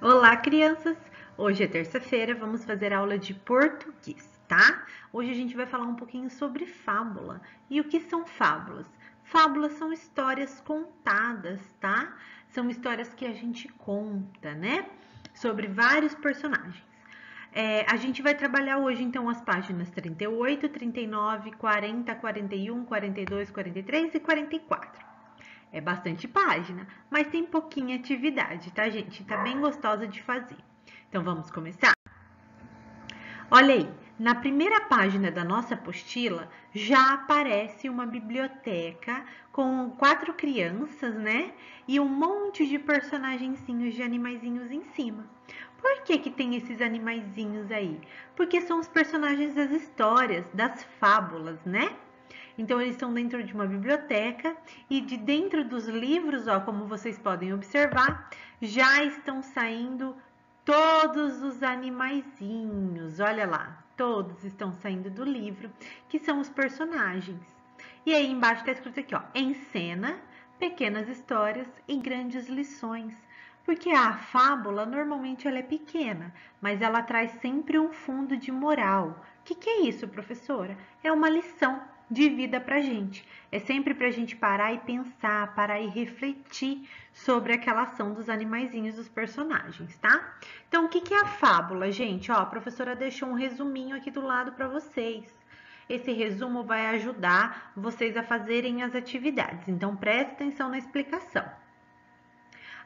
Olá, crianças! Hoje é terça-feira, vamos fazer aula de português, tá? Hoje a gente vai falar um pouquinho sobre fábula. E o que são fábulas? Fábulas são histórias contadas, tá? São histórias que a gente conta, né? Sobre vários personagens. A gente vai trabalhar hoje, então, as páginas 38, 39, 40, 41, 42, 43 e 44. É bastante página, mas tem pouquinha atividade, tá, gente? Tá bem gostosa de fazer. Então vamos começar? Olha aí, na primeira página da nossa apostila já aparece uma biblioteca com 4 crianças, né? E um monte de personagenzinhos de animaizinhos em cima. Por que que tem esses animaizinhos aí? Porque são os personagens das histórias, das fábulas, né? Então eles estão dentro de uma biblioteca e de dentro dos livros, ó, como vocês podem observar, já estão saindo todos os animaizinhos. Olha lá, todos estão saindo do livro, que são os personagens. E aí embaixo está escrito aqui, ó, em cena, pequenas histórias e grandes lições. Porque a fábula normalmente ela é pequena, mas ela traz sempre um fundo de moral. O que é isso, professora? É uma lição de vida pra gente. É sempre pra gente parar e pensar, parar e refletir sobre aquela ação dos animaizinhos, dos personagens, tá? Então, o que é a fábula, gente? Ó, a professora deixou um resuminho aqui do lado para vocês. Esse resumo vai ajudar vocês a fazerem as atividades, então preste atenção na explicação.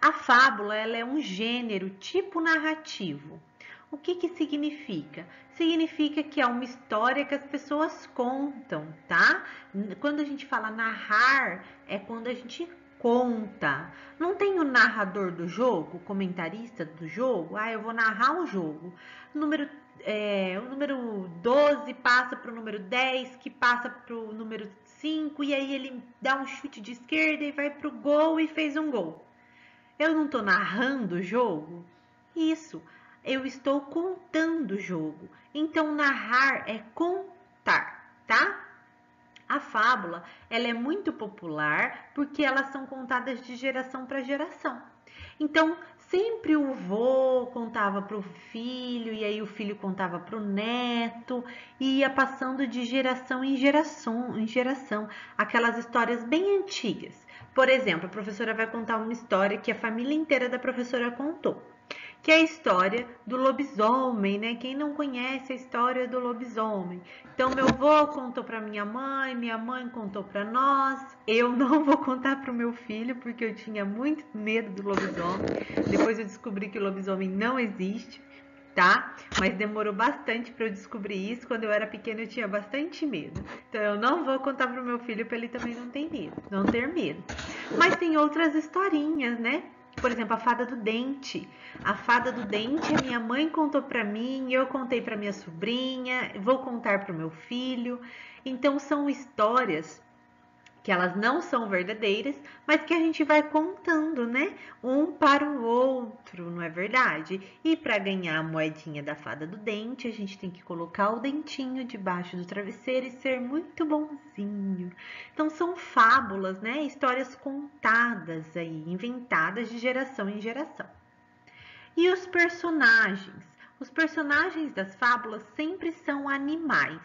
A fábula ela é um gênero tipo narrativo. O que significa? Significa que é uma história que as pessoas contam, tá? Quando a gente fala narrar, é quando a gente conta. Não tem o narrador do jogo, o comentarista do jogo. Ah, eu vou narrar um jogo. O número 12 passa para o número 10, que passa para o número 5, e aí ele dá um chute de esquerda e vai para o gol e fez um gol. Eu não estou narrando o jogo? Isso, eu estou contando o jogo. Então, narrar é contar, tá? A fábula, ela é muito popular porque elas são contadas de geração para geração. Então, sempre o vô contava para o filho, e aí o filho contava para o neto, e ia passando de geração em geração, aquelas histórias bem antigas. Por exemplo, a professora vai contar uma história que a família inteira da professora contou, que é a história do lobisomem, né? Quem não conhece a história do lobisomem? Então, meu avô contou para minha mãe contou para nós. Eu não vou contar para o meu filho porque eu tinha muito medo do lobisomem. Depois eu descobri que o lobisomem não existe, tá? Mas demorou bastante para eu descobrir isso. Quando eu era pequena eu tinha bastante medo. Então eu não vou contar para o meu filho para ele também não ter medo. Mas tem outras historinhas, né? Por exemplo, a fada do dente. A fada do dente, a minha mãe contou para mim, eu contei para minha sobrinha, vou contar para o meu filho. Então são histórias que elas não são verdadeiras, mas que a gente vai contando, né? Um para o outro, não é verdade? E para ganhar a moedinha da fada do dente, a gente tem que colocar o dentinho debaixo do travesseiro e ser muito bonzinho. Então são fábulas, né? Histórias contadas aí, inventadas de geração em geração. E os personagens? Os personagens das fábulas sempre são animais.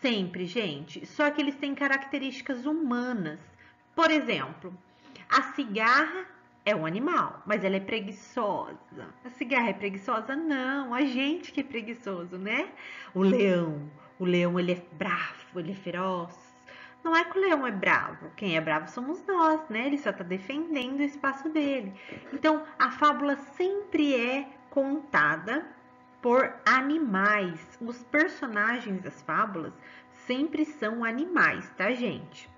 Sempre, gente. Só que eles têm características humanas. Por exemplo, a cigarra é um animal, mas ela é preguiçosa. A cigarra é preguiçosa? Não, a gente que é preguiçoso, né? O leão. O leão, ele é bravo, ele é feroz. Não é que o leão é bravo. Quem é bravo somos nós, né? Ele só está defendendo o espaço dele. Então, a fábula sempre é contada por animais. Os personagens das fábulas sempre são animais, tá, gente?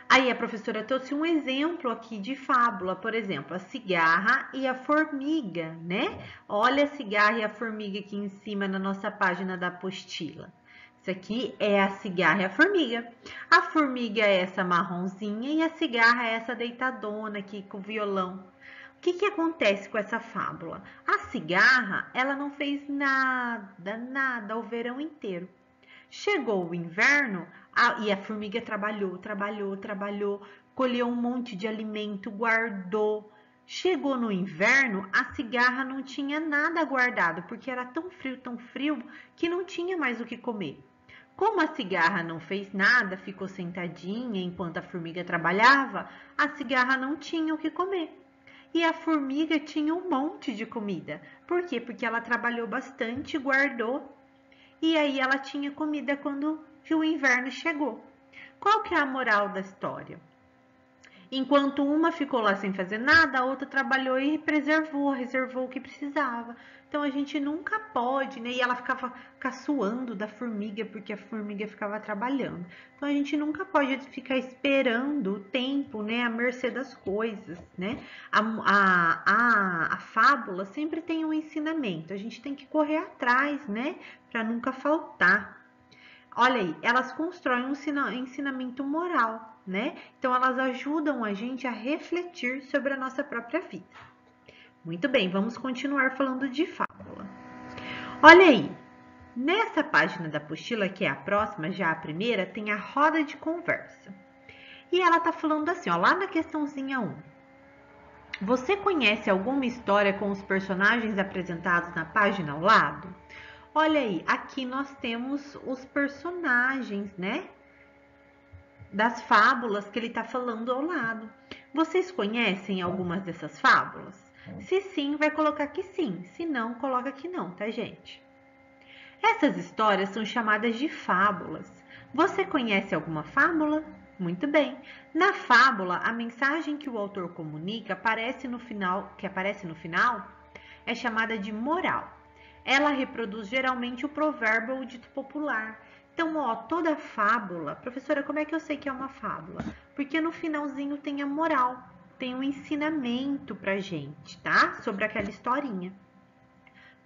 Aí a professora trouxe um exemplo aqui de fábula, por exemplo, a cigarra e a formiga, né? Olha a cigarra e a formiga aqui em cima na nossa página da apostila. Isso aqui é a cigarra e a formiga. A formiga é essa marronzinha e a cigarra é essa deitadona aqui com o violão. O que acontece com essa fábula? A cigarra, ela não fez nada o verão inteiro. Chegou o inverno e a formiga trabalhou, colheu um monte de alimento, guardou. Chegou no inverno, a cigarra não tinha nada guardado, porque era tão frio, que não tinha mais o que comer. Como a cigarra não fez nada, ficou sentadinha enquanto a formiga trabalhava, a cigarra não tinha o que comer. E a formiga tinha um monte de comida. Por quê? Porque ela trabalhou bastante, guardou, e aí ela tinha comida quando o inverno chegou. Qual que é a moral da história? Enquanto uma ficou lá sem fazer nada, a outra trabalhou e reservou o que precisava. Então a gente nunca pode, né? E ela ficava caçoando da formiga porque a formiga ficava trabalhando. Então a gente nunca pode ficar esperando o tempo, né? À mercê das coisas, né? A fábula sempre tem um ensinamento. A gente tem que correr atrás, né? Para nunca faltar. Olha aí, elas constroem um ensinamento moral, né? Então elas ajudam a gente a refletir sobre a nossa própria vida. Muito bem, vamos continuar falando de fábula. Olha aí, nessa página da apostila, que é a próxima, já a primeira, tem a roda de conversa. E ela tá falando assim, ó, lá na questãozinha 1. Você conhece alguma história com os personagens apresentados na página ao lado? Olha aí, aqui nós temos os personagens, né? Das fábulas que ele está falando ao lado. Vocês conhecem algumas dessas fábulas? Se sim, vai colocar que sim. Se não, coloca que não, tá, gente? Essas histórias são chamadas de fábulas. Você conhece alguma fábula? Muito bem. Na fábula, a mensagem que o autor comunica aparece no final, é chamada de moral. Ela reproduz geralmente o provérbio ou o dito popular. Então, ó, toda fábula, professora, como é que eu sei que é uma fábula? Porque no finalzinho tem a moral, tem um ensinamento pra gente, tá? Sobre aquela historinha.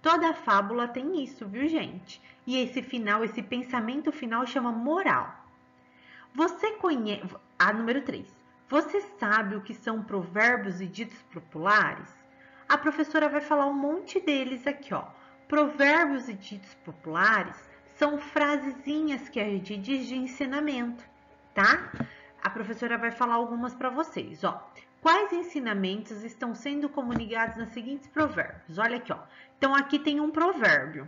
Toda fábula tem isso, viu, gente? E esse final, esse pensamento final chama moral. Você conhece... A número 3. Você sabe o que são provérbios e ditos populares? A professora vai falar um monte deles aqui, ó. Provérbios e ditos populares são frasezinhas que a gente diz de ensinamento, tá? A professora vai falar algumas para vocês, ó. Quais ensinamentos estão sendo comunicados nos seguintes provérbios? Olha aqui, ó. Então, aqui tem um provérbio,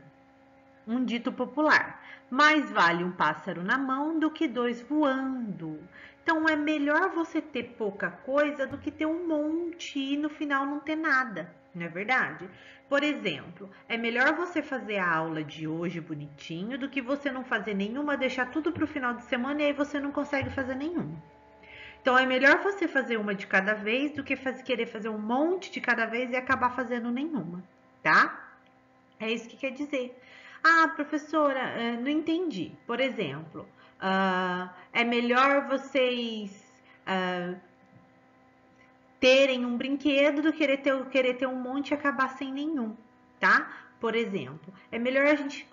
um dito popular. Mais vale um pássaro na mão do que dois voando. Então, é melhor você ter pouca coisa do que ter um monte e no final não ter nada, não é verdade? Por exemplo, é melhor você fazer a aula de hoje bonitinho do que você não fazer nenhuma, deixar tudo para o final de semana e aí você não consegue fazer nenhuma. Então, é melhor você fazer uma de cada vez do que querer fazer um monte de cada vez e acabar fazendo nenhuma, tá? É isso que quer dizer. Ah, professora, não entendi. Por exemplo, é melhor vocês terem um brinquedo do que querer ter um monte e acabar sem nenhum, tá? Por exemplo, é melhor a gente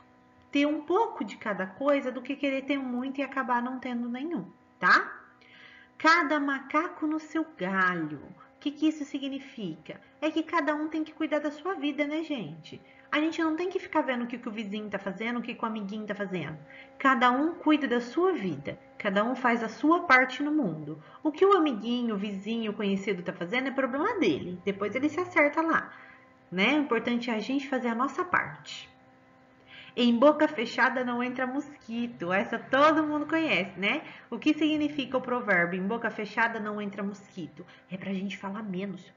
ter um pouco de cada coisa do que querer ter muito e acabar não tendo nenhum, tá? Cada macaco no seu galho. O que isso significa? É que cada um tem que cuidar da sua vida, né, gente? A gente não tem que ficar vendo o que o vizinho tá fazendo, o que o amiguinho tá fazendo. Cada um cuida da sua vida. Cada um faz a sua parte no mundo. O que o amiguinho, o vizinho, o conhecido tá fazendo é problema dele. Depois ele se acerta lá, né? O importante é a gente fazer a nossa parte. Em boca fechada não entra mosquito. Essa todo mundo conhece, né? O que significa o provérbio? Em boca fechada não entra mosquito. É pra gente falar menos.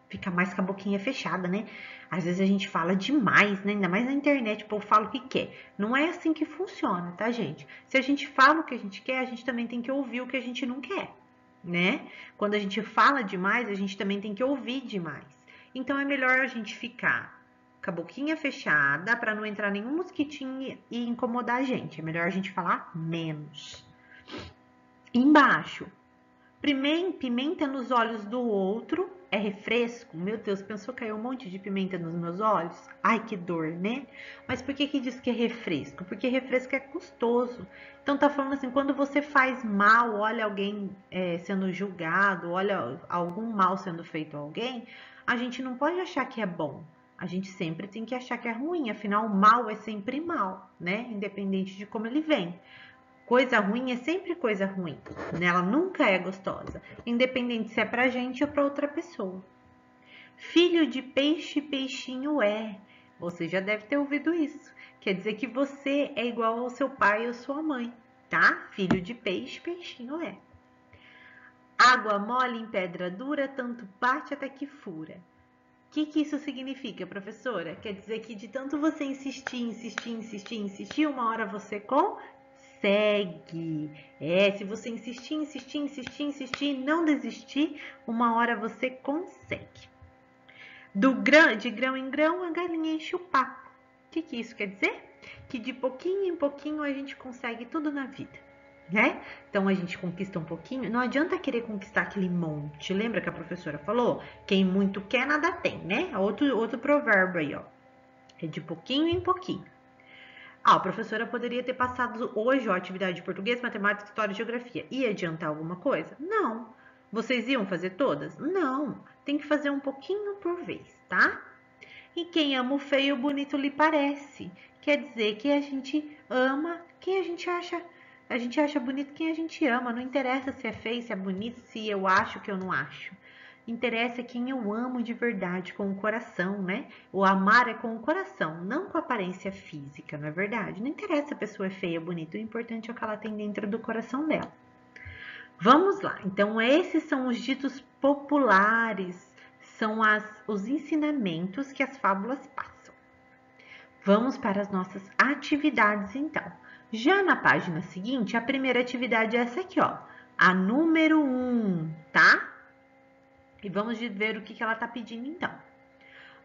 Fica mais com a boquinha fechada, né? Às vezes a gente fala demais, né? Ainda mais na internet, o povo fala o que quer. Não é assim que funciona, tá, gente? Se a gente fala o que a gente quer, a gente também tem que ouvir o que a gente não quer, né? Quando a gente fala demais, a gente também tem que ouvir demais. Então é melhor a gente ficar com a boquinha fechada para não entrar nenhum mosquitinho e incomodar a gente. É melhor a gente falar menos. Embaixo, pimenta nos olhos do outro é refresco. Meu Deus, pensou que caiu um monte de pimenta nos meus olhos? Ai, que dor, né? Mas por que diz que é refresco? Porque refresco é custoso. Então tá falando assim, quando você faz mal, olha alguém sendo julgado, olha algum mal sendo feito a alguém, a gente não pode achar que é bom. A gente sempre tem que achar que é ruim, afinal, o mal é sempre mal, né? Independente de como ele vem. Coisa ruim é sempre coisa ruim, né? Ela nunca é gostosa, independente se é pra gente ou pra outra pessoa. Filho de peixe, peixinho é. Você já deve ter ouvido isso. Quer dizer que você é igual ao seu pai ou sua mãe, tá? Filho de peixe, peixinho é. Água mole em pedra dura, tanto bate até que fura. O que isso significa, professora? Quer dizer que de tanto você insistir, uma hora você consegue. Se você insistir, não desistir, uma hora você consegue. De grão em grão, a galinha enche o papo. O que isso quer dizer? Que de pouquinho em pouquinho a gente consegue tudo na vida, né? Então a gente conquista um pouquinho, não adianta querer conquistar aquele monte. Lembra que a professora falou? Quem muito quer, nada tem, né? Outro provérbio aí, ó. É de pouquinho em pouquinho. A professora poderia ter passado hoje a atividade de português, matemática, história e geografia. Ia adiantar alguma coisa? Não. Vocês iam fazer todas? Não. Tem que fazer um pouquinho por vez, tá? E quem ama o feio, bonito lhe parece. Quer dizer que a gente ama quem a gente acha bonito quem a gente ama. Não interessa se é feio, se é bonito, se eu acho que eu não acho. Interessa quem eu amo de verdade, com o coração, né? O amar é com o coração, não com a aparência física, não é verdade? Não interessa se a pessoa é feia ou bonita, o importante é o que ela tem dentro do coração dela. Vamos lá, então esses são os ditos populares, são os ensinamentos que as fábulas passam. Vamos para as nossas atividades então. Já na página seguinte, a primeira atividade é essa aqui, ó, a número 1, tá? E vamos ver o que ela está pedindo então.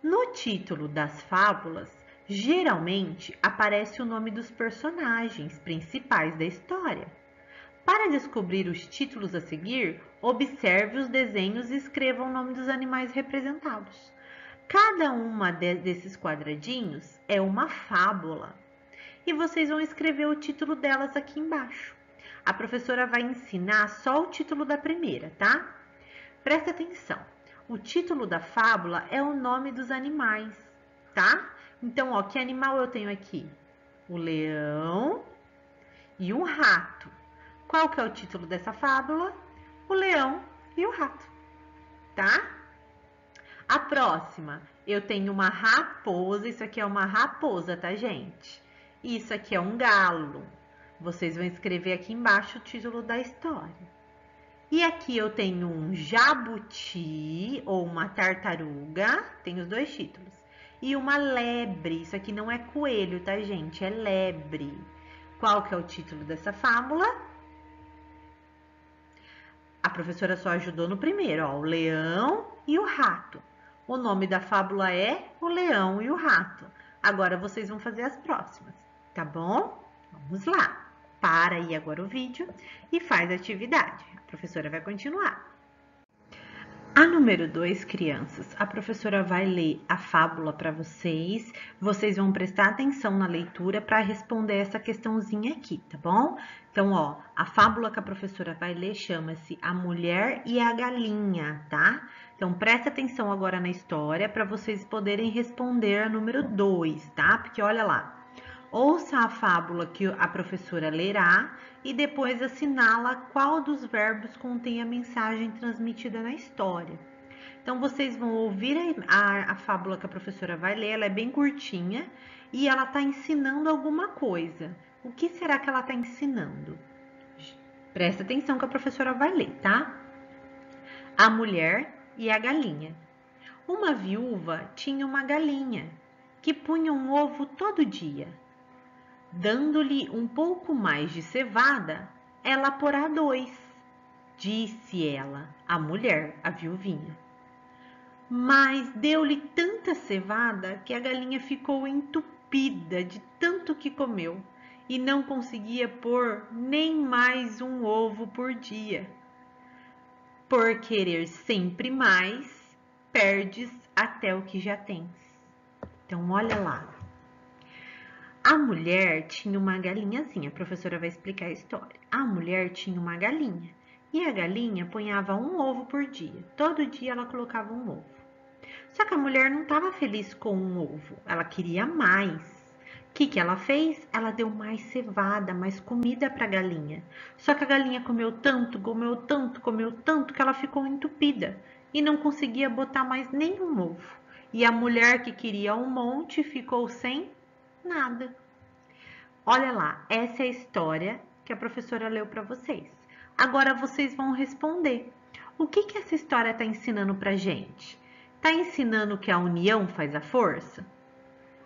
No título das fábulas, geralmente aparece o nome dos personagens principais da história. Para descobrir os títulos a seguir, observe os desenhos e escreva o nome dos animais representados. Cada uma desses quadradinhos é uma fábula. E vocês vão escrever o título delas aqui embaixo. A professora vai ensinar só o título da primeira, tá? Presta atenção. O título da fábula é o nome dos animais, tá? Então, ó, que animal eu tenho aqui? O leão e o rato. Qual que é o título dessa fábula? O leão e o rato, tá? A próxima, eu tenho uma raposa. Isso aqui é uma raposa, tá, gente? Isso aqui é um galo. Vocês vão escrever aqui embaixo o título da história. E aqui eu tenho um jabuti ou uma tartaruga, tem os dois títulos. E uma lebre, isso aqui não é coelho, tá, gente? É lebre. Qual que é o título dessa fábula? A professora só ajudou no primeiro, ó, o leão e o rato. O nome da fábula é O Leão e o Rato. Agora vocês vão fazer as próximas, tá bom? Vamos lá. Para aí agora o vídeo e faz a atividade. A professora vai continuar. A número 2, crianças, a professora vai ler a fábula para vocês. Vocês vão prestar atenção na leitura para responder essa questãozinha aqui, tá bom? Então, ó, a fábula que a professora vai ler chama-se A Mulher e a Galinha, tá? Então, presta atenção agora na história para vocês poderem responder a número 2, tá? Porque olha lá. Ouça a fábula que a professora lerá e depois assinala qual dos verbos contém a mensagem transmitida na história. Então, vocês vão ouvir a fábula que a professora vai ler, ela é bem curtinha e ela está ensinando alguma coisa. O que será que ela está ensinando? Presta atenção que a professora vai ler, tá? A Mulher e a Galinha. Uma viúva tinha uma galinha que punha um ovo todo dia. Dando-lhe um pouco mais de cevada, ela porá 2, disse ela, a mulher, a viuvinha. Mas deu-lhe tanta cevada que a galinha ficou entupida de tanto que comeu e não conseguia pôr nem mais um ovo por dia. Por querer sempre mais, perdes até o que já tens. Então, olha lá. A mulher tinha uma galinhazinha, a professora vai explicar a história. A mulher tinha uma galinha e a galinha ponhava um ovo por dia. Todo dia ela colocava um ovo. Só que a mulher não estava feliz com um ovo, ela queria mais. O que ela fez? Ela deu mais cevada, mais comida para a galinha. Só que a galinha comeu tanto que ela ficou entupida e não conseguia botar mais nenhum ovo. E a mulher que queria um monte ficou sem nada. Olha lá, essa é a história que a professora leu para vocês. Agora vocês vão responder. O que essa história está ensinando para gente? Está ensinando que a união faz a força?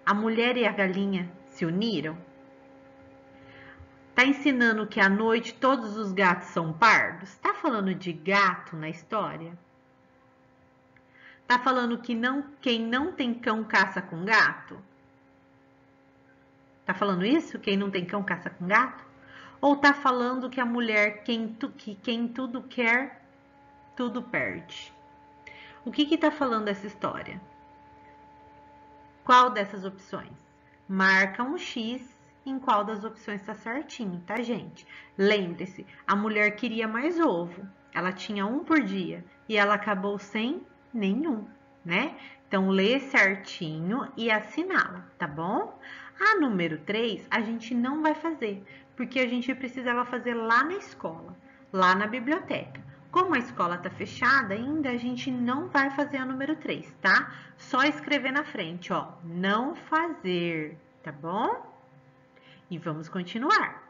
A mulher e a galinha se uniram? Está ensinando que à noite todos os gatos são pardos? Está falando de gato na história? Está falando que quem não tem cão caça com gato? Tá falando isso? Quem não tem cão caça com gato? Ou tá falando que a mulher, quem tudo quer, tudo perde? O que tá falando essa história? Qual dessas opções? Marca um X em qual das opções tá certinho, tá, gente? Lembre-se, a mulher queria mais ovo. Ela tinha um por dia e ela acabou sem nenhum, né? Então, lê certinho e assinala, tá bom? A número 3, a gente não vai fazer, porque a gente precisava fazer lá na escola, lá na biblioteca. Como a escola tá fechada ainda, a gente não vai fazer a número 3, tá? Só escrever na frente, ó, não fazer, tá bom? E vamos continuar.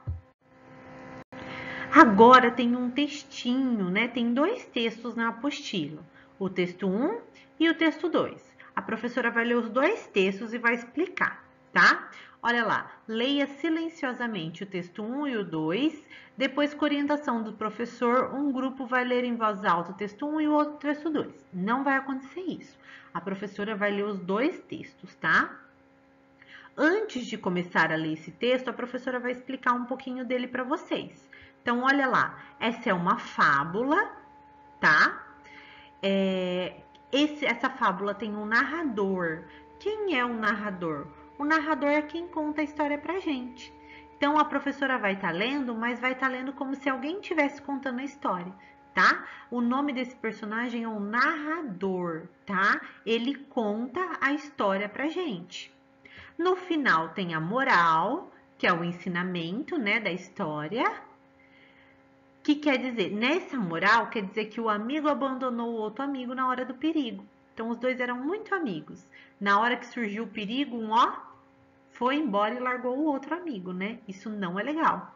Agora tem um textinho, né? Tem 2 textos na apostila, o texto 1 e o texto 2. A professora vai ler os 2 textos e vai explicar, tá? Olha lá, leia silenciosamente o texto 1 e o 2, depois com orientação do professor, um grupo vai ler em voz alta o texto 1 e o outro texto 2. Não vai acontecer isso. A professora vai ler os 2 textos, tá? Antes de começar a ler esse texto, a professora vai explicar um pouquinho dele para vocês. Então, olha lá, essa é uma fábula, tá? Essa fábula tem um narrador. Quem é o narrador? O narrador é quem conta a história pra gente. Então, a professora vai estar lendo, mas vai estar lendo como se alguém estivesse contando a história, tá? O nome desse personagem é o narrador, tá? Ele conta a história pra gente. No final tem a moral, que é o ensinamento, né, da história. Que quer dizer, nessa moral, quer dizer que o amigo abandonou o outro amigo na hora do perigo. Então, os dois eram muito amigos. Na hora que surgiu o perigo, um foi embora e largou o outro amigo, né? Isso não é legal.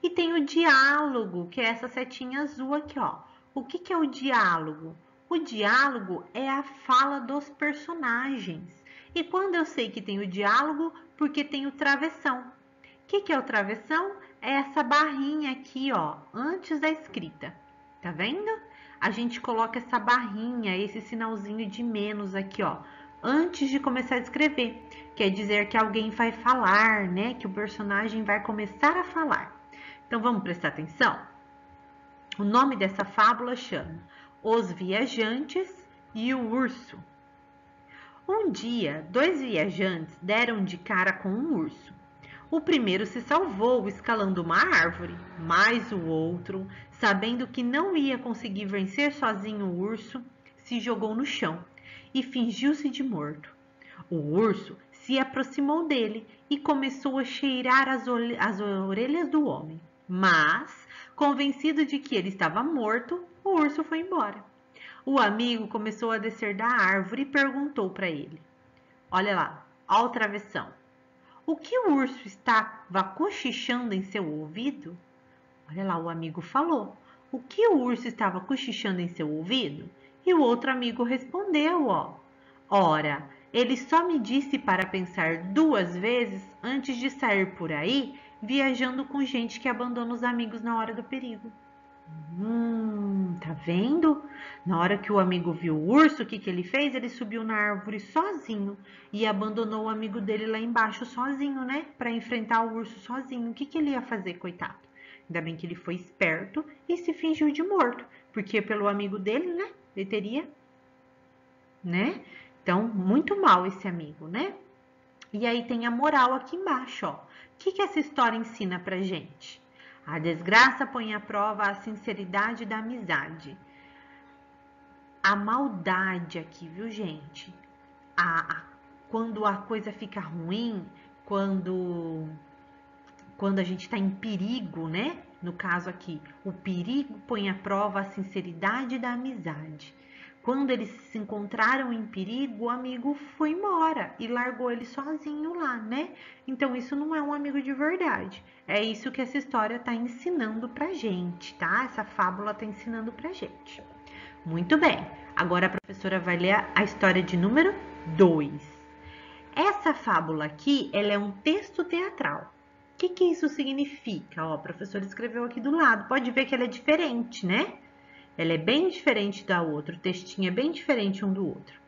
E tem o diálogo, que é essa setinha azul aqui, ó. O que é o diálogo? O diálogo é a fala dos personagens. E quando eu sei que tem o diálogo, porque tem o travessão. O que é o travessão? É essa barrinha aqui, ó, antes da escrita. Tá vendo? A gente coloca essa barrinha, esse sinalzinho de menos aqui, ó, antes de começar a escrever. Quer dizer que alguém vai falar, né? Que o personagem vai começar a falar. Então, vamos prestar atenção? O nome dessa fábula chama Os Viajantes e o Urso. Um dia, 2 viajantes deram de cara com um urso. O primeiro se salvou escalando uma árvore, mas o outro, sabendo que não ia conseguir vencer sozinho o urso, se jogou no chão e fingiu-se de morto. O urso se aproximou dele e começou a cheirar as orelhas do homem, mas, convencido de que ele estava morto, o urso foi embora. O amigo começou a descer da árvore e perguntou para ele: Olha lá, ó o travessão. O que o urso estava cochichando em seu ouvido? Olha lá, o amigo falou. O que o urso estava cochichando em seu ouvido? E o outro amigo respondeu, ó. Ora, ele só me disse para pensar 2 vezes antes de sair por aí, viajando com gente que abandona os amigos na hora do perigo. Tá vendo? Na hora que o amigo viu o urso, o que ele fez? Ele subiu na árvore sozinho e abandonou o amigo dele lá embaixo sozinho, né? Para enfrentar o urso sozinho. O que ele ia fazer, coitado? Ainda bem que ele foi esperto e se fingiu de morto, porque pelo amigo dele, né? Ele teria, né? Então, muito mal esse amigo, né? E aí tem a moral aqui embaixo, ó. O que essa história ensina pra gente? A desgraça põe à prova a sinceridade da amizade. A maldade aqui, viu, gente? Quando a coisa fica ruim, quando a gente está em perigo, né? No caso aqui, o perigo põe à prova a sinceridade da amizade. Quando eles se encontraram em perigo, o amigo foi embora e largou ele sozinho lá, né? Então isso não é um amigo de verdade. É isso que essa história está ensinando pra gente, tá? Essa fábula está ensinando pra gente. Muito bem. Agora a professora vai ler a história de número 2. Essa fábula aqui, ela é um texto teatral. O que isso significa? Ó, a professora escreveu aqui do lado. Pode ver que ela é diferente, né? Ela é bem diferente da outra, o textinho é bem diferente um do outro.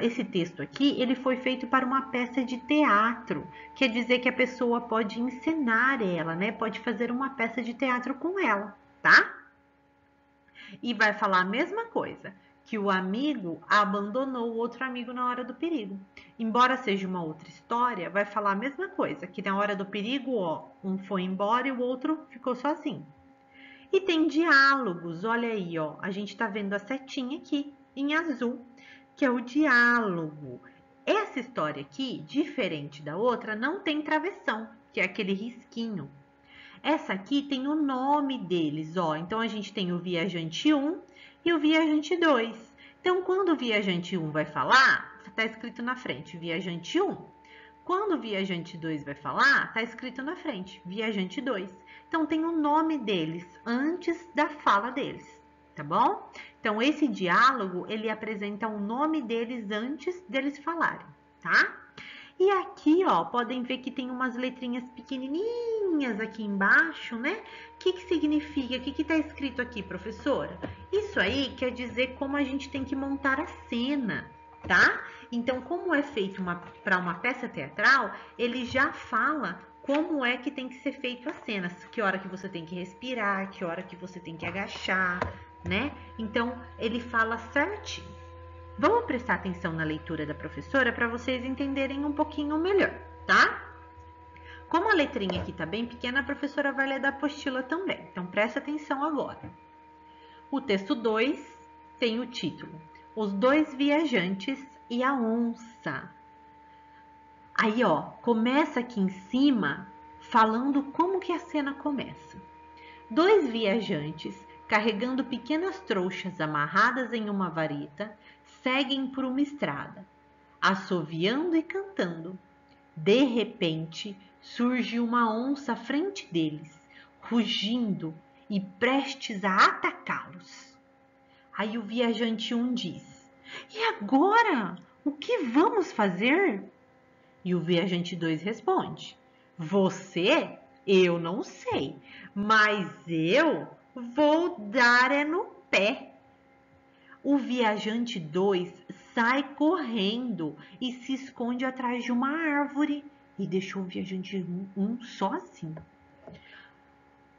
Esse texto aqui, ele foi feito para uma peça de teatro. Quer dizer que a pessoa pode encenar ela, né? Pode fazer uma peça de teatro com ela, tá? E vai falar a mesma coisa, que o amigo abandonou o outro amigo na hora do perigo. Embora seja uma outra história, vai falar a mesma coisa, que na hora do perigo, ó, um foi embora e o outro ficou sozinho. E tem diálogos, olha aí, ó, a gente tá vendo a setinha aqui em azul, que é o diálogo. Essa história aqui, diferente da outra, não tem travessão, que é aquele risquinho. Essa aqui tem o nome deles, ó. Então a gente tem o viajante 1 e o viajante 2. Então quando o viajante 1 vai falar, tá escrito na frente, viajante 1. Quando o viajante 2 vai falar, tá escrito na frente, viajante 2. Então tem o nome deles antes da fala deles, tá bom? Então esse diálogo, ele apresenta o nome deles antes deles falarem, tá? E aqui, ó, podem ver que tem umas letrinhas pequenininhas aqui embaixo, né? O que significa? O que tá escrito aqui, professora? Isso aí quer dizer como a gente tem que montar a cena, tá? Então, como é feito para uma peça teatral, ele já fala como é que tem que ser feito as cenas, que hora que você tem que respirar, que hora que você tem que agachar, né? Então, ele fala certinho. Vamos prestar atenção na leitura da professora para vocês entenderem um pouquinho melhor, tá? Como a letrinha aqui tá bem pequena, a professora vai ler da apostila também. Então, presta atenção agora. O texto 2 tem o título Os Dois Viajantes e a Onça. Aí, ó, começa aqui em cima falando como que a cena começa. Dois viajantes, carregando pequenas trouxas amarradas em uma vareta, seguem por uma estrada, assoviando e cantando. De repente, surge uma onça à frente deles, rugindo e prestes a atacá-los. Aí o viajante 1 diz: E agora? O que vamos fazer? E o viajante 2 responde: Você? Eu não sei, mas eu vou dar é no pé. O viajante 2 sai correndo e se esconde atrás de uma árvore e deixou o viajante 1 sozinho.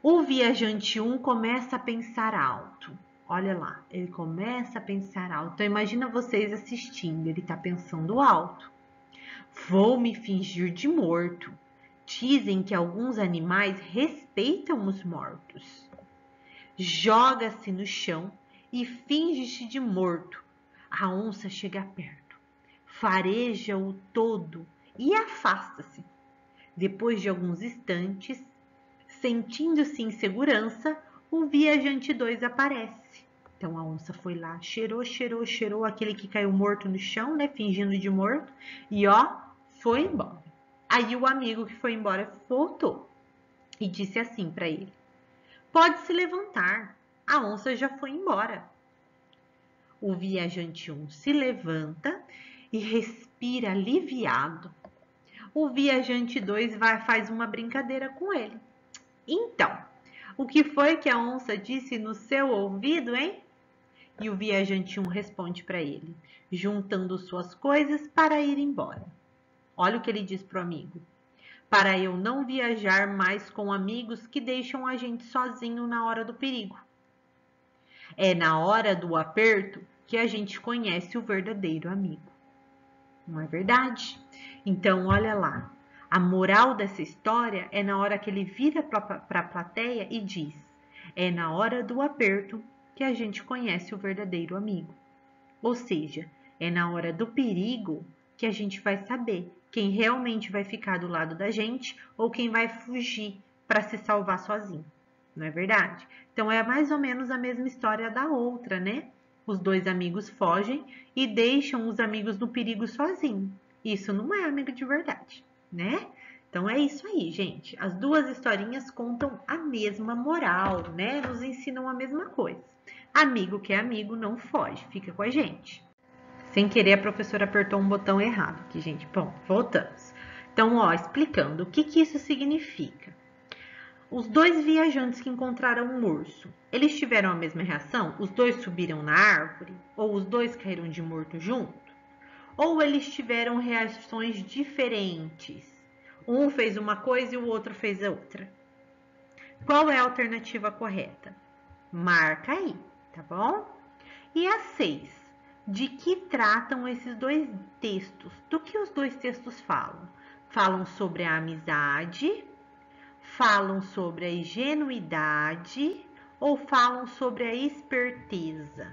O viajante 1 começa a pensar alto. Olha lá, ele começa a pensar alto. Então imagina vocês assistindo, ele está pensando alto. Vou me fingir de morto. Dizem que alguns animais respeitam os mortos. Joga-se no chão e finge-se de morto. A onça chega perto, fareja-o todo e afasta-se. Depois de alguns instantes, sentindo-se em segurança, o viajante 2 aparece. Então a onça foi lá, cheirou aquele que caiu morto no chão, né, fingindo de morto, e ó, foi embora. Aí o amigo que foi embora voltou e disse assim para ele: Pode se levantar, a onça já foi embora. O viajante 1 se levanta e respira aliviado. O viajante 2 faz uma brincadeira com ele. Então, o que foi que a onça disse no seu ouvido, hein? E o viajante 1 responde para ele, juntando suas coisas para ir embora. Olha o que ele diz para o amigo. Para eu não viajar mais com amigos que deixam a gente sozinho na hora do perigo. É na hora do aperto que a gente conhece o verdadeiro amigo. Não é verdade? Então, olha lá. A moral dessa história é na hora que ele vira para a plateia e diz: é na hora do aperto que a gente conhece o verdadeiro amigo. Ou seja, é na hora do perigo que a gente vai saber quem realmente vai ficar do lado da gente ou quem vai fugir para se salvar sozinho. Não é verdade? Então é mais ou menos a mesma história da outra, né? Os dois amigos fogem e deixam os amigos no perigo sozinhos. Isso não é amigo de verdade, né? Então é isso aí, gente. As duas historinhas contam a mesma moral, né? Nos ensinam a mesma coisa. Amigo que é amigo não foge, fica com a gente. Sem querer, a professora apertou um botão errado aqui, gente. Bom, voltamos. Então, ó, explicando o que isso significa. Os dois viajantes que encontraram um urso, eles tiveram a mesma reação? Os dois subiram na árvore? Ou os dois caíram de morto junto? Ou eles tiveram reações diferentes? Um fez uma coisa e o outro fez a outra. Qual é a alternativa correta? Marca aí, tá bom? E a 6. De que tratam esses dois textos? Do que os dois textos falam? Falam sobre a amizade, falam sobre a ingenuidade ou falam sobre a esperteza?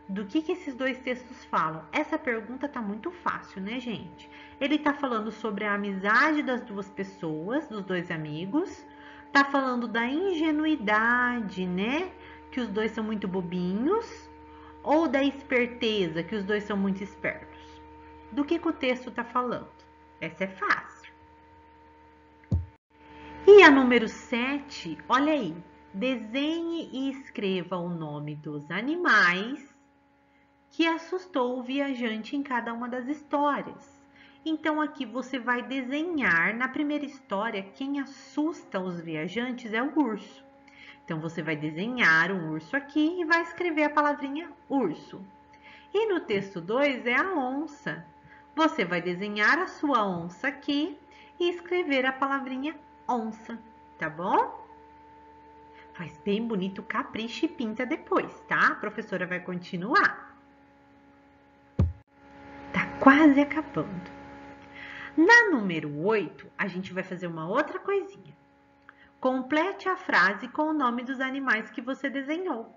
Do que esses dois textos falam? Essa pergunta tá muito fácil, né, gente? Ele tá falando sobre a amizade das duas pessoas, dos dois amigos, tá falando da ingenuidade, né? Que os dois são muito bobinhos, ou da esperteza, que os dois são muito espertos? Do que o texto tá falando? Essa é fácil. E a número 7, olha aí. Desenhe e escreva o nome dos animais que assustou o viajante em cada uma das histórias. Então aqui você vai desenhar, na primeira história, quem assusta os viajantes é o urso. Então você vai desenhar um urso aqui e vai escrever a palavrinha urso. E no texto 2 é a onça. Você vai desenhar a sua onça aqui e escrever a palavrinha onça, tá bom? Faz bem bonito, capricha e pinta depois, tá? A professora vai continuar. Tá quase acabando. Na número 8, a gente vai fazer uma outra coisinha. Complete a frase com o nome dos animais que você desenhou.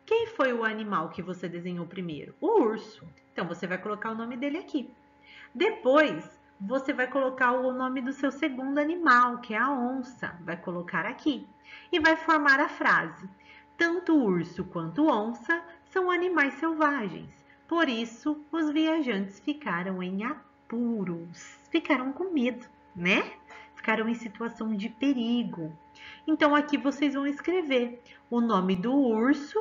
Quem foi o animal que você desenhou primeiro? O urso. Então, você vai colocar o nome dele aqui. Depois, você vai colocar o nome do seu segundo animal, que é a onça. Vai colocar aqui. E vai formar a frase. Tanto urso quanto onça são animais selvagens. Por isso, os viajantes ficaram em apuros. Ficaram com medo, né? Ficaram em situação de perigo. Então, aqui vocês vão escrever o nome do urso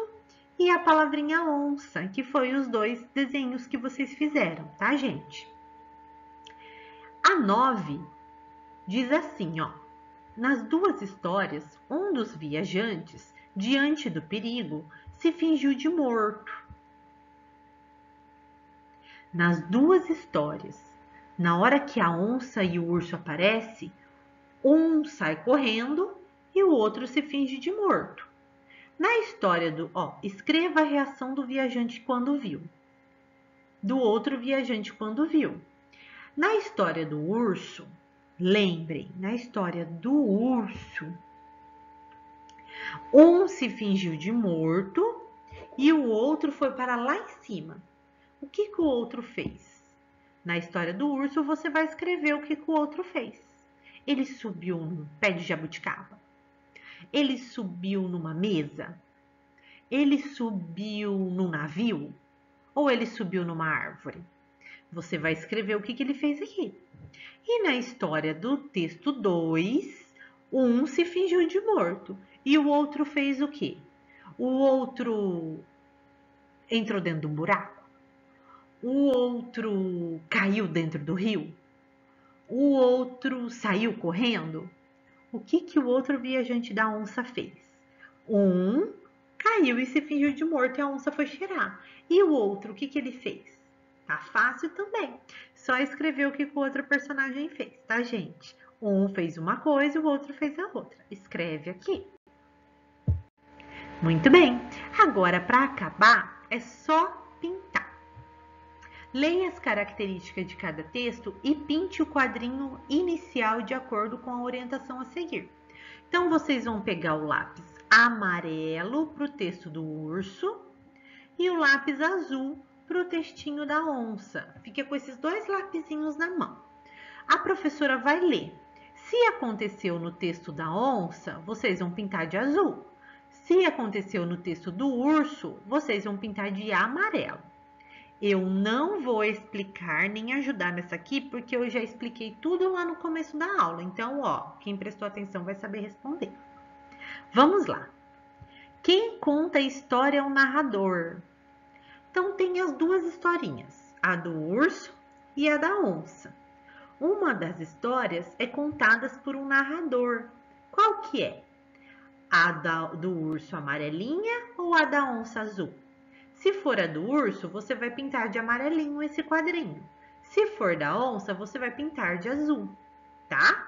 e a palavrinha onça, que foi os dois desenhos que vocês fizeram, tá, gente? A 9 diz assim, ó. Nas duas histórias, um dos viajantes, diante do perigo, se fingiu de morto. Nas duas histórias, na hora que a onça e o urso aparecem, um sai correndo e o outro se finge de morto. Na história do... escreva a reação do viajante quando viu. Do outro viajante quando viu. Na história do urso, lembrem, na história do urso, um se fingiu de morto e o outro foi para lá em cima. O que o outro fez? Na história do urso, você vai escrever o que o outro fez. Ele subiu num pé de jabuticaba. Ele subiu numa mesa. Ele subiu num navio. Ou ele subiu numa árvore. Você vai escrever o que ele fez aqui. E na história do texto 2, um se fingiu de morto. E o outro fez o quê? O outro entrou dentro de um buraco. O outro caiu dentro do rio. O outro saiu correndo. O que o outro viajante da onça fez? Um caiu e se fingiu de morto e a onça foi cheirar. E o outro, o que ele fez? Tá fácil também. Só escrever o que o outro personagem fez, tá, gente? Um fez uma coisa e o outro fez a outra. Escreve aqui. Muito bem. Agora, para acabar, é só pintar. Leia as características de cada texto e pinte o quadrinho inicial de acordo com a orientação a seguir. Então, vocês vão pegar o lápis amarelo para o texto do urso e o lápis azul para o textinho da onça. Fica com esses dois lapisinhos na mão. A professora vai ler. Se aconteceu no texto da onça, vocês vão pintar de azul. Se aconteceu no texto do urso, vocês vão pintar de amarelo. Eu não vou explicar nem ajudar nessa aqui, porque eu já expliquei tudo lá no começo da aula. Então, ó, quem prestou atenção vai saber responder. Vamos lá. Quem conta a história é o narrador. Então, tem as duas historinhas, a do urso e a da onça. Uma das histórias é contada por um narrador. Qual que é? A do urso amarelinha ou a da onça azul? Se for a do urso, você vai pintar de amarelinho esse quadrinho. Se for da onça, você vai pintar de azul, tá?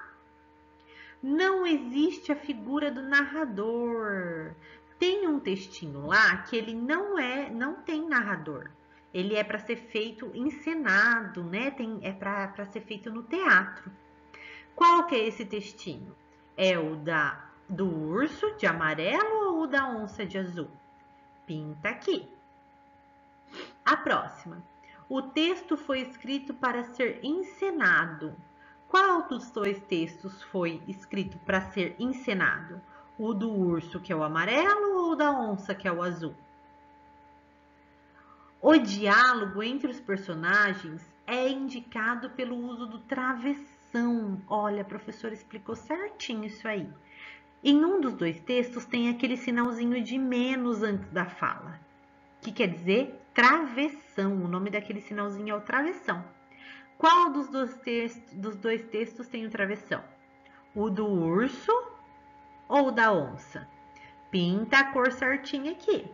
Não existe a figura do narrador. Tem um textinho lá que ele não tem narrador. Ele é para ser feito encenado, né? É para ser feito no teatro. Qual que é esse textinho? É o do urso de amarelo ou o da onça de azul? Pinta aqui. A próxima. O texto foi escrito para ser encenado. Qual dos dois textos foi escrito para ser encenado? O do urso, que é o amarelo, ou o da onça, que é o azul? O diálogo entre os personagens é indicado pelo uso do travessão. Olha, a professora explicou certinho isso aí. Em um dos dois textos tem aquele sinalzinho de menos antes da fala, que quer dizer travessão. O nome daquele sinalzinho é o travessão. Qual dos dois textos tem o travessão? O do urso ou o da onça? Pinta a cor certinha aqui.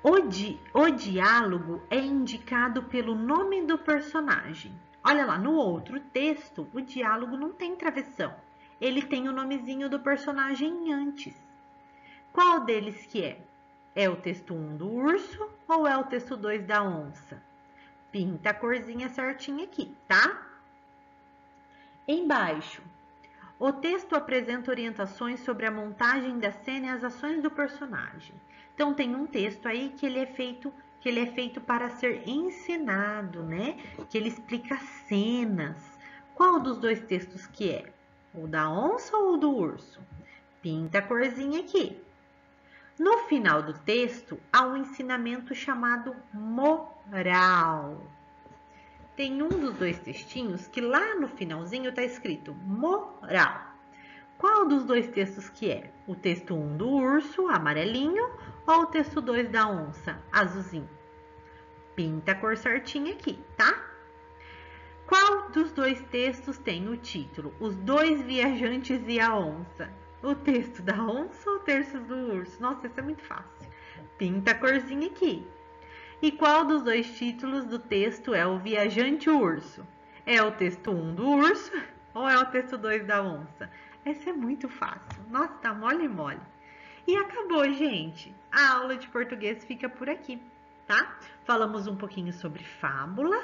O diálogo é indicado pelo nome do personagem. Olha lá, no outro texto, o diálogo não tem travessão. Ele tem o nomezinho do personagem antes. Qual deles que é? É o texto 1 do urso ou é o texto 2 da onça? Pinta a corzinha certinha aqui, tá? Embaixo, o texto apresenta orientações sobre a montagem da cena e as ações do personagem. Então, tem um texto aí que ele é feito para ser encenado, né? Que ele explica cenas. Qual dos dois textos que é? O da onça ou o do urso? Pinta a corzinha aqui. No final do texto, há um ensinamento chamado moral. Tem um dos dois textinhos que lá no finalzinho está escrito moral. Qual dos dois textos que é? O texto 1 do urso, amarelinho, ou o texto 2 da onça, azulzinho? Pinta a cor certinha aqui, tá? Qual dos dois textos tem o título Os Dois Viajantes e a Onça? O texto da onça ou o texto do urso? Nossa, isso é muito fácil. Pinta a corzinha aqui. E qual dos dois títulos do texto é o viajante e o urso? É o texto 1 do urso ou é o texto 2 da onça? Essa é muito fácil. Nossa, tá mole mole. E acabou, gente. A aula de português fica por aqui, tá? Falamos um pouquinho sobre fábula,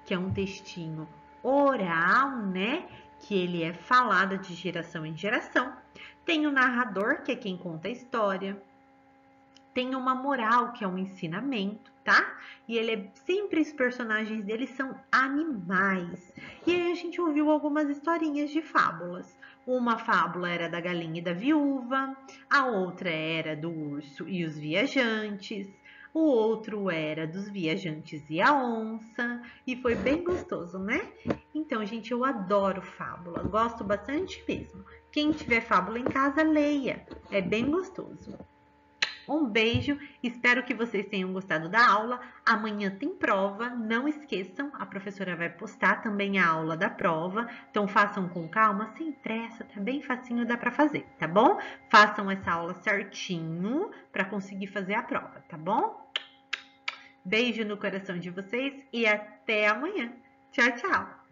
que é um textinho oral, né? Que ele é falado de geração em geração. Tem o narrador, que é quem conta a história. Tem uma moral, que é um ensinamento, tá? E sempre os personagens dele são animais. E aí a gente ouviu algumas historinhas de fábulas. Uma fábula era da galinha e da viúva, a outra era do urso e os viajantes, o outro era dos viajantes e a onça, e foi bem gostoso, né? Então, gente, eu adoro fábula, gosto bastante mesmo. Quem tiver fábula em casa, leia, é bem gostoso. Um beijo, espero que vocês tenham gostado da aula. Amanhã tem prova, não esqueçam, a professora vai postar também a aula da prova. Então façam com calma, sem pressa, tá bem facinho, dá pra fazer, tá bom? Façam essa aula certinho pra conseguir fazer a prova, tá bom? Beijo no coração de vocês e até amanhã. Tchau, tchau!